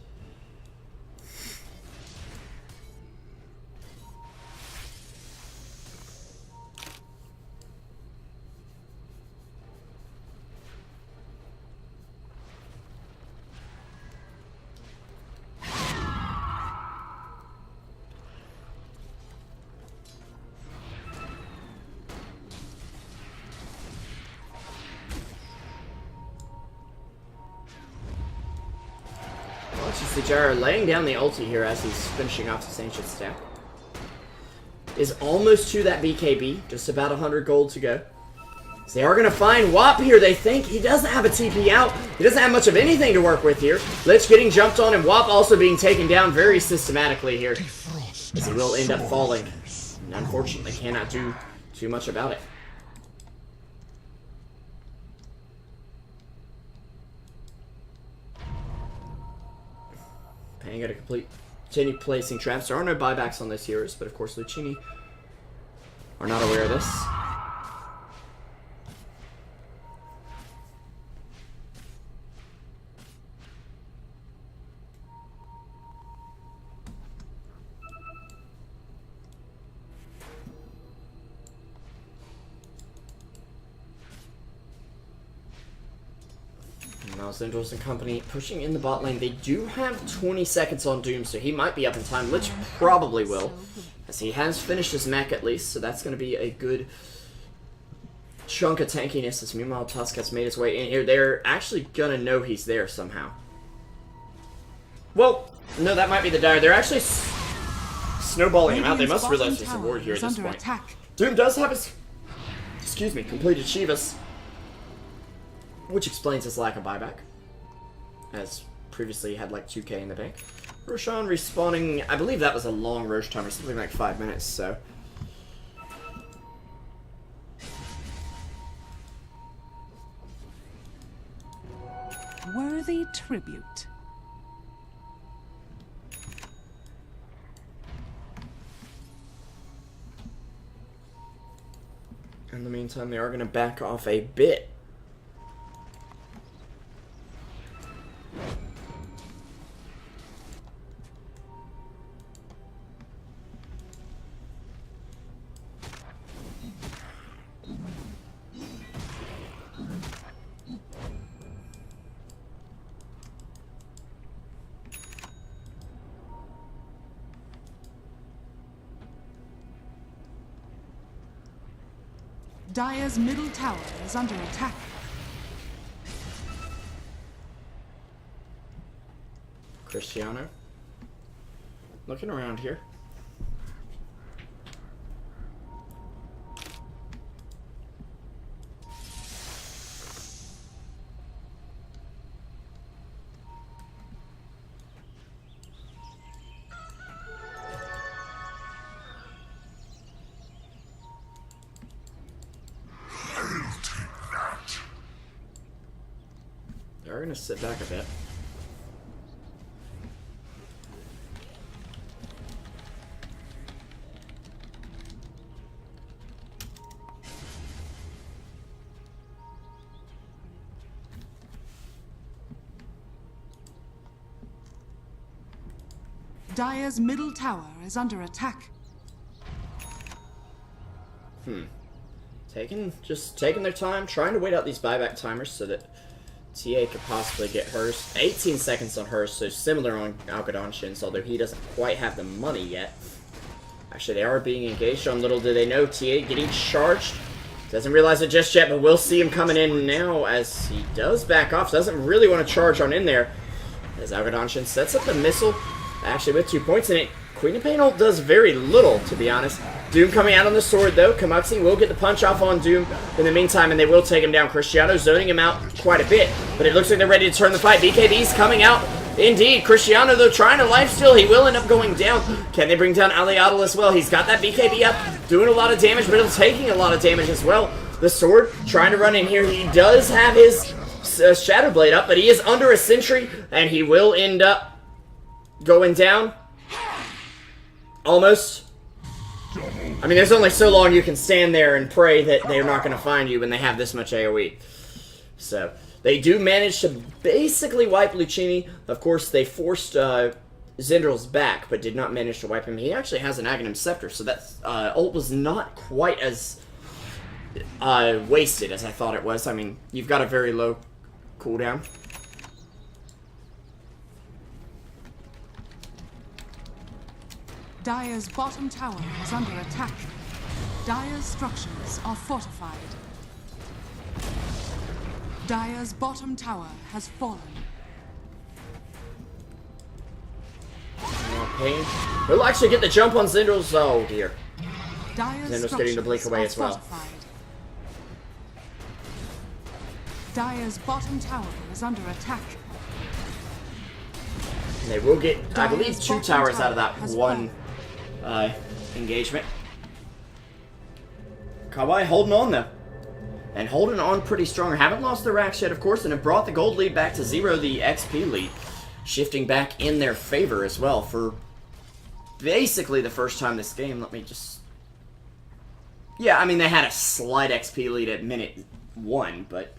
[SPEAKER 1] Gyro laying down the ulti here as he's finishing off his ancient stack. Is almost to that BKB, just about 100 gold to go. So they are going to find Wap here, they think. He doesn't have a TP out. He doesn't have much of anything to work with here. Lich getting jumped on, and Wap also being taken down very systematically here. As he will end up falling. And unfortunately cannot do too much about it. Paying at a continue placing traps. There are no buybacks on those heroes, but of course Luccini are not aware of this. Zindros and company pushing in the bot lane. They do have 20 seconds on Doom, so he might be up in time. Lich probably will, as he has finished his mech at least, so that's going to be a good chunk of tankiness. As meanwhile, Tusk has made his way in here. They're actually going to know he's there somehow. Well, no, that might be the Dire. They're actually snowballing him out. They must realize there's a ward here at this point. Doom does have his, completed Shivas, which explains his lack of buyback, as previously he had like 2k in the bank. Roshan respawning, I believe that was a long Rosh timer, something like 5 minutes, so.
[SPEAKER 2] worthy tribute.
[SPEAKER 1] In the meantime, they are going to back off a bit.
[SPEAKER 2] Dire's middle tower is under attack.
[SPEAKER 1] Cristiano. Looking around here. They're going to sit back a bit.
[SPEAKER 2] Dire's middle tower is under attack.
[SPEAKER 1] Just taking their time, trying to wait out these buyback timers so that TA could possibly get hers. 18 seconds on hers, so similar on Algodonchin's, although he doesn't quite have the money yet. Actually, they are being engaged on. Little do they know, TA getting charged. Doesn't realize it just yet, but we'll see him coming in now as he does back off. Doesn't really want to charge on in there. As Algodonchin sets up the missile, actually with 2 points in it. Queen of Pain ult does very little, to be honest. Doom coming out on the sword, though. Kamuxi will get the punch off on Doom in the meantime, and they will take him down. Cristiano zoning him out quite a bit, but it looks like they're ready to turn the fight. BKB's coming out. Indeed, Cristiano, though, trying to lifesteal. He will end up going down. Can they bring down Aliadel as well? He's got that BKB up, doing a lot of damage, but he's taking a lot of damage as well. The sword trying to run in here. He does have his Shadow Blade up, but he is under a sentry, and he will end up going down. Almost. I mean, there's only so long you can stand there and pray that they're not going to find you when they have this much AoE. So, they do manage to basically wipe Luccini. Of course, they forced Zendrill's back, but did not manage to wipe him. He actually has an Aghanim Scepter, so that ult was not quite as wasted as I thought it was. I mean, you've got a very low cooldown.
[SPEAKER 2] Dire's bottom tower is under attack. Dire's structures are fortified. Dire's bottom tower has fallen.
[SPEAKER 1] Pain. We'll actually get the jump on Zendrill's. Oh dear.
[SPEAKER 2] Dire's
[SPEAKER 1] Zendrill's getting to blink away as well.
[SPEAKER 2] Fortified. Dire's bottom tower is under attack.
[SPEAKER 1] And they will get, I believe, 2 towers out of that one engagement. Kawaii holding on, though. And holding on pretty strong. Haven't lost their racks yet, of course, and have brought the gold lead back to 0, the XP lead. Shifting back in their favor as well for basically the first time this game. Let me just... Yeah, I mean, they had a slight XP lead at minute 1, but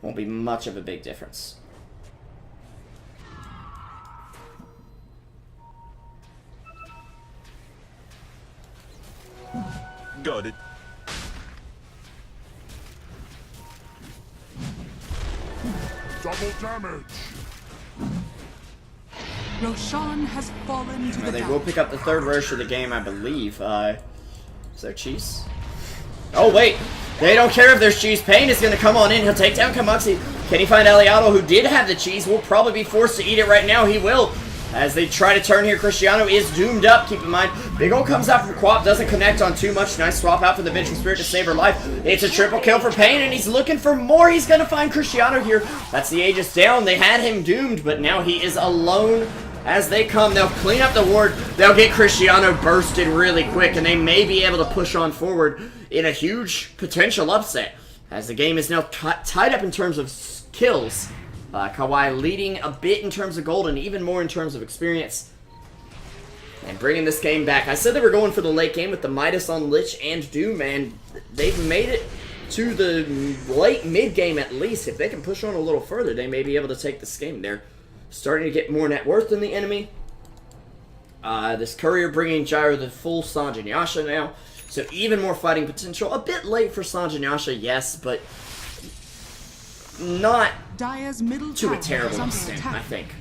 [SPEAKER 1] won't be much of a big difference.
[SPEAKER 3] Got it. Double damage.
[SPEAKER 2] Roshan has fallen to the
[SPEAKER 1] They
[SPEAKER 2] dark.
[SPEAKER 1] will pick up the 3rd Roche of the game, I believe. Is there cheese? Oh, wait. They don't care if there's cheese. Pain is going to come on in. He'll take down Kamuxi. Can he find Aliadel, who did have the cheese? Will probably be forced to eat it right now. He will. As they try to turn here, Cristiano is doomed up. Keep in mind, Big Ol' comes out from Quap, doesn't connect on too much. Nice swap out for the Vengeful Spirit to save her life. It's a triple kill for Pain, and he's looking for more. He's going to find Cristiano here. That's the Aegis down. They had him doomed, but now he is alone. As they come, they'll clean up the ward. They'll get Cristiano bursted really quick, and they may be able to push on forward in a huge potential upset. As the game is now tied up in terms of kills. Kawaii leading a bit in terms of gold and even more in terms of experience. And bringing this game back. I said they were going for the late game with the Midas on Lich and Doom, and they've made it to the late mid-game at least. If they can push on a little further, they may be able to take this game. They're starting to get more net worth than the enemy. This courier bringing Gyro the full Sange and Yasha now. So even more fighting potential. A bit late for Sange and Yasha, yes, but not
[SPEAKER 2] Dire's middle
[SPEAKER 1] to a
[SPEAKER 2] tower
[SPEAKER 1] terrible
[SPEAKER 2] is under
[SPEAKER 1] extent,
[SPEAKER 2] attack.
[SPEAKER 1] I think.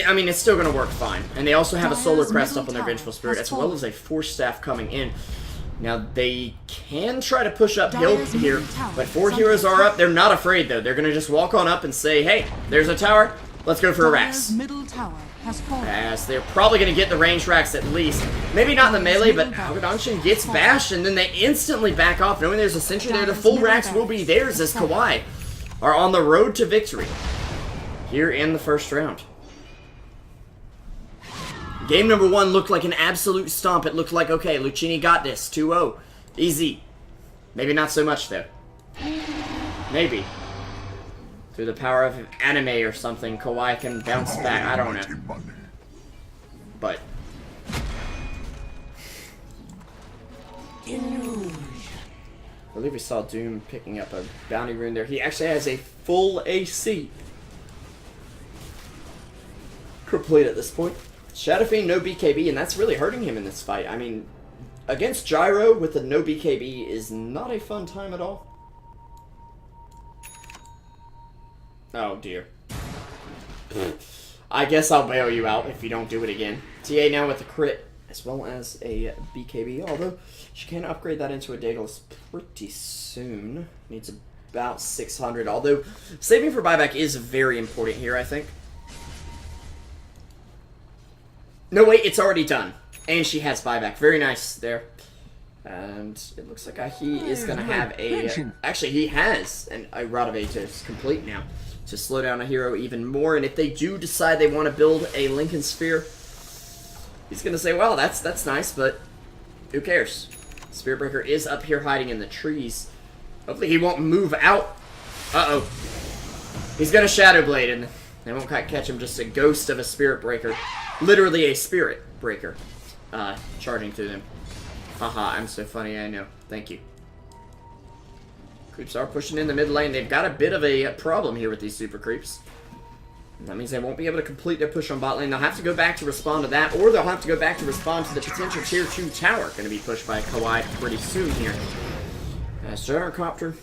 [SPEAKER 1] I mean, it's still going to work fine. And they also have a Solar Crest up on their Vengeful Spirit, as well as a Force Staff coming in. Now, they can try to push uphill here, but 4 heroes are up. They're not afraid, though. They're going to just walk on up and say, hey, there's a tower. Let's go for a Rax.
[SPEAKER 2] Middle tower has fallen.
[SPEAKER 1] As they're probably going to get the range Rax at least. Maybe not the melee, but Algodanshin gets bashed, and then they instantly back off, knowing there's a sentry there. The full Rax will be theirs as Kawaii are on the road to victory here in the first round. Game number 1 looked like an absolute stomp. It looked like, okay, Luccini got this. 2-0. Easy. Maybe not so much, though. Maybe. Through the power of anime or something, Kawaii can bounce back. I don't know. But. I believe we saw Doom picking up a bounty rune there. He actually has a full AC. Complete at this point. Shadow Fiend, no BKB, and that's really hurting him in this fight. I mean, against Gyro with a no BKB is not a fun time at all. Oh, dear. I guess I'll bail you out if you don't do it again. TA now with a crit, as well as a BKB, although she can upgrade that into a Daedalus pretty soon. Needs about 600, although saving for buyback is very important here, I think. No, wait, it's already done. And she has buyback. Very nice there. And it looks like he is going to have a... Actually, he has a Rod of Aegis complete now to slow down a hero even more. And if they do decide they want to build a Lincoln Sphere, he's going to say, well, that's nice, but who cares? Spiritbreaker is up here hiding in the trees. Hopefully he won't move out. Uh-oh. He's going to Shadow Blade, and they won't quite catch him. Just a ghost of a Spiritbreaker. Literally a Spirit Breaker charging through them. Haha, I'm so funny, I know. Thank you. Creeps are pushing in the mid lane. They've got a bit of a problem here with these super creeps. And that means they won't be able to complete their push on bot lane. They'll have to go back to respond to that, or they'll have to go back to respond to the potential tier 2 tower going to be pushed by Kawaii pretty soon here. Gyrocopter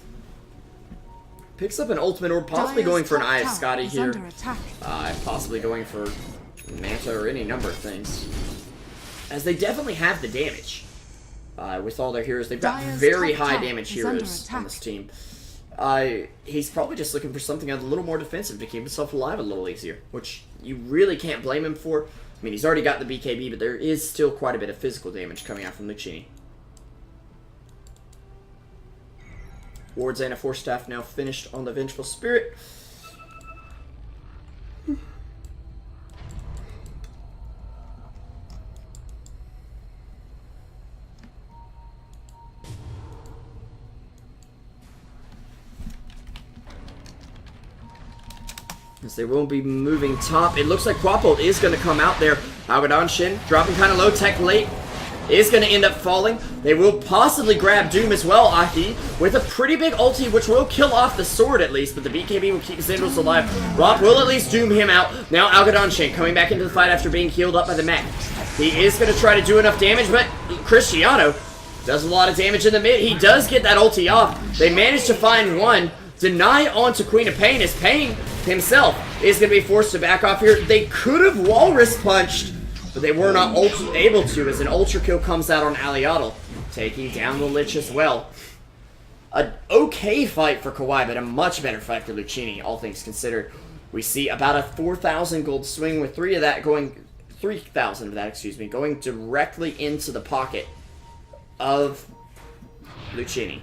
[SPEAKER 1] picks up an ultimate orb, possibly going for an Eye of Scotty here. Possibly going for Manta or any number of things, as they definitely have the damage with all their heroes. They've got very high damage heroes on this team. He's probably just looking for something a little more defensive to keep himself alive a little easier, which you really can't blame him for. I mean, he's already got the BKB, but there is still quite a bit of physical damage coming out from Luccini. Wards and a Force Staff now finished on the Vengeful Spirit. As they will be moving top. It looks like Quapple is going to come out there. Algodanshin dropping kind of low, tech late. Is going to end up falling. They will possibly grab Doom as well, Ahi, with a pretty big ulti, which will kill off the sword at least, but the BKB will keep Zendros alive. Rob will at least doom him out. Now Algodanshin coming back into the fight after being healed up by the mech. He is going to try to do enough damage, but Cristiano does a lot of damage in the mid. He does get that ulti off. They managed to find one. Deny onto Queen of Pain, as Pain himself is going to be forced to back off here. They could have Walrus punched, but they were not able to, as an Ultra Kill comes out on Aliotl, taking down the Lich as well. An okay fight for Kawaii, but a much better fight for Luccini, all things considered. We see about a 4,000 gold swing, with 3,000 of that, excuse me, going directly into the pocket of Luccini.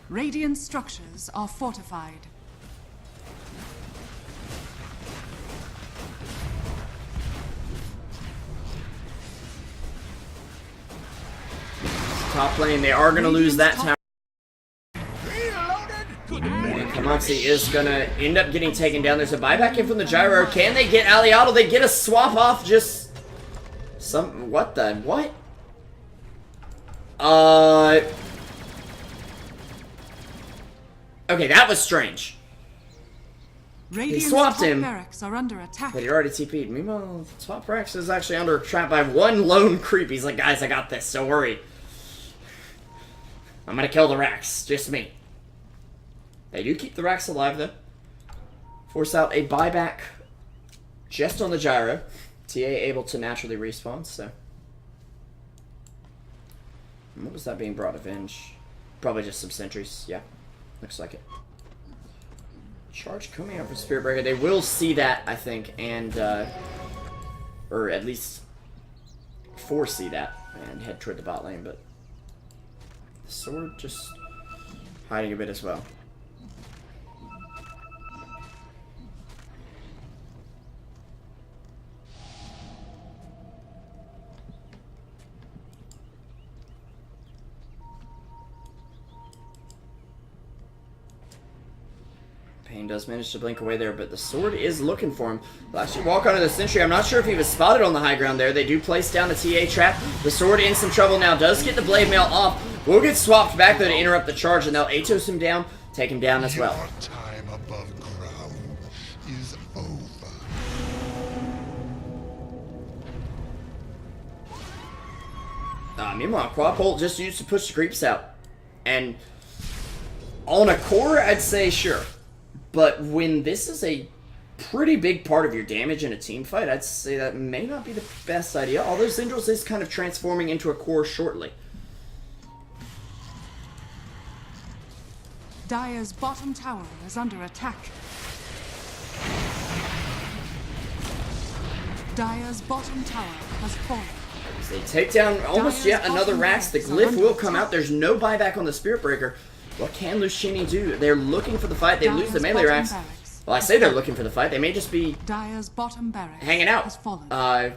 [SPEAKER 2] Radiant structures are fortified.
[SPEAKER 1] top lane. They are going to lose that tower. And Kamatsu is going to end up getting taken down. There's a buyback in from the gyro. Can they get Aliato? They get a swap off. Just some... What the... What? Okay, that was strange. He swapped him,
[SPEAKER 2] are under attack.
[SPEAKER 1] but he already TP'd. Meanwhile, Swap Rex is actually under a trap by one lone creep. He's like, guys, I got this. Don't worry. I'm gonna kill the Rex. Just me. They do keep the Rex alive, though. Force out a buyback just on the gyro. TA able to naturally respawn, so. And what was that being brought? Avenge? Probably just some sentries. Yeah, looks like it. Charge coming out for Spirit Breaker. They will see that, I think, and, or at least foresee that and head toward the bot lane, but the sword just hiding a bit as well. Pain does manage to blink away there, but the sword is looking for him. They'll actually walk onto the sentry. I'm not sure if he was spotted on the high ground there. They do place down a TA trap. The sword in some trouble now. Does get the blade mail off. Will get swapped back there to interrupt the charge, and they'll Atos him down, take him down as well.
[SPEAKER 3] Your time above ground is over.
[SPEAKER 1] Meanwhile, Quad Bolt just used to push the creeps out. And on a core, I'd say sure. But when this is a pretty big part of your damage in a team fight, I'd say that may not be the best idea. Although Zindrels is kind of transforming into a core shortly.
[SPEAKER 2] Dire's bottom tower is under attack. Dire's bottom tower has fallen.
[SPEAKER 1] As they take down almost yet another Rax. The glyph will come out. There's no buyback on the Spirit Breaker. What can Luccini do? They're looking for the fight. They lose the melee Rax. Well, I say they're looking for the fight. They may just be
[SPEAKER 2] Dire's bottom barracks
[SPEAKER 1] hanging out.
[SPEAKER 2] has fallen.
[SPEAKER 1] I'm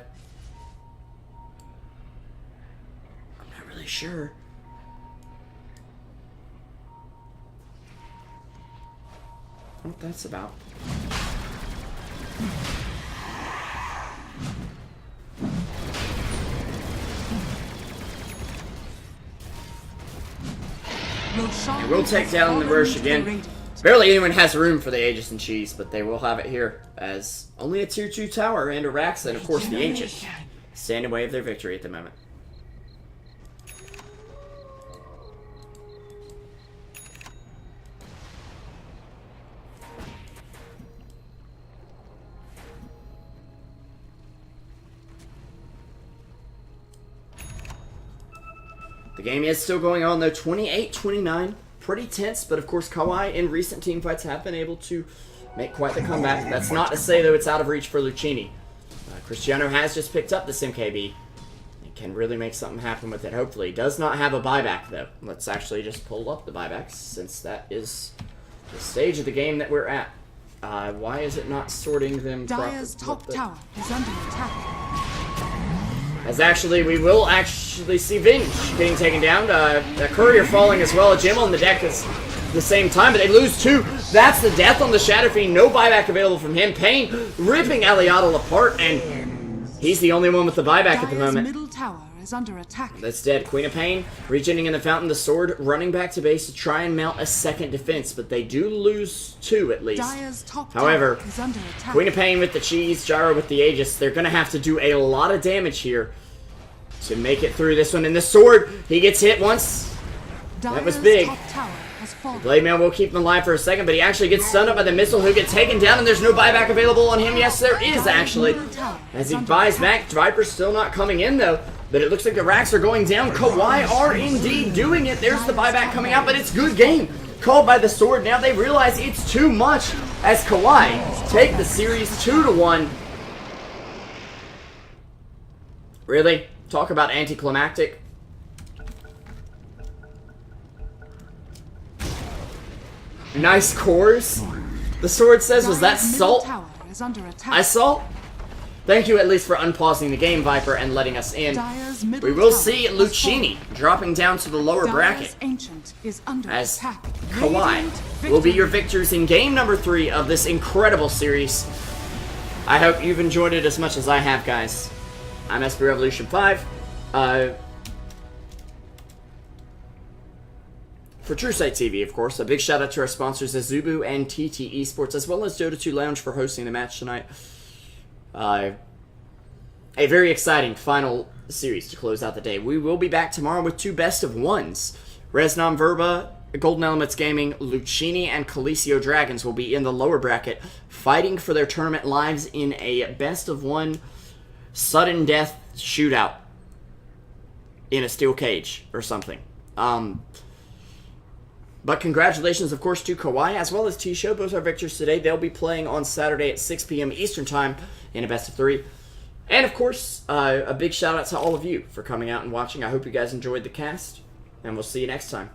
[SPEAKER 1] not really sure. What that's about. They will take down the Roche again. Barely anyone has room for the Aegis and Cheese, but they will have it here as only a tier 2 tower and a Rax, and of course the Ancient stand in way of their victory at the moment. The game is still going on though, 28-29. Pretty tense, but of course Kawaii in recent team fights have been able to make quite the comeback. That's not to say though it's out of reach for Luccini. Cristiano has just picked up this MKB. He can really make something happen with it, hopefully. Does not have a buyback though. Let's actually just pull up the buybacks since that is the stage of the game that we're at. Why is it not sorting them properly?
[SPEAKER 2] Dire's top tower is under attack.
[SPEAKER 1] As actually, we will actually see Vinge getting taken down. A courier falling as well. A gem on the deck at the same time, but they lose two. That's the death on the Shadow Fiend. No buyback available from him. Pain ripping Aliato apart, and he's the only one with the buyback at the moment.
[SPEAKER 2] Middle tower is under attack.
[SPEAKER 1] That's dead. Queen of Pain regening in the fountain. The sword running back to base to try and mount a second defense, but they do lose two at least. However, Queen of Pain with the cheese, Gyro with the Aegis, they're going to have to do a lot of damage here to make it through this one. And the sword, he gets hit once. That was big. Blade Mail will keep him alive for a second, but he actually gets stunned up by the missile. He'll get taken down, and there's no buyback available on him. Yes, there is actually. As he buys back, Viper's still not coming in though. But it looks like the Rax are going down. Kawaii are indeed doing it. There's the buyback coming out, but it's good game. Called by the sword. Now they realize it's too much as Kawaii take the series 2-1. Really? Talk about anticlimactic. Nice cores. The sword says, was that salt? I salt? Thank you at least for unpausing the game, Viper, and letting us in.
[SPEAKER 2] Dire's middle
[SPEAKER 1] We will
[SPEAKER 2] tower
[SPEAKER 1] see
[SPEAKER 2] has
[SPEAKER 1] Luccini
[SPEAKER 2] fallen.
[SPEAKER 1] dropping down to the lower bracket.
[SPEAKER 2] Dire's ancient is under
[SPEAKER 1] As
[SPEAKER 2] attack.
[SPEAKER 1] Kawaii
[SPEAKER 2] Radiant
[SPEAKER 1] will be your
[SPEAKER 2] victory.
[SPEAKER 1] victors in game number 3 of this incredible series. I hope you've enjoyed it as much as I have, guys. I'm SB Revolution 5. For Truesight TV, of course, a big shout out to our sponsors Azubu and TT Esports, as well as Dota 2 Lounge for hosting the match tonight. A very exciting final series to close out the day. We will be back tomorrow with 2 best of ones. Resnom Verba, Golden Elements Gaming, Luccini, and Calisio Dragons will be in the lower bracket, fighting for their tournament lives in a best of 1 sudden death shootout in a steel cage or something. But congratulations, of course, to Kawaii as well as T-Show. Both are victors today. They'll be playing on Saturday at 6 p.m. Eastern Time in a best of 3. And, of course, a big shout out to all of you for coming out and watching. I hope you guys enjoyed the cast, and we'll see you next time.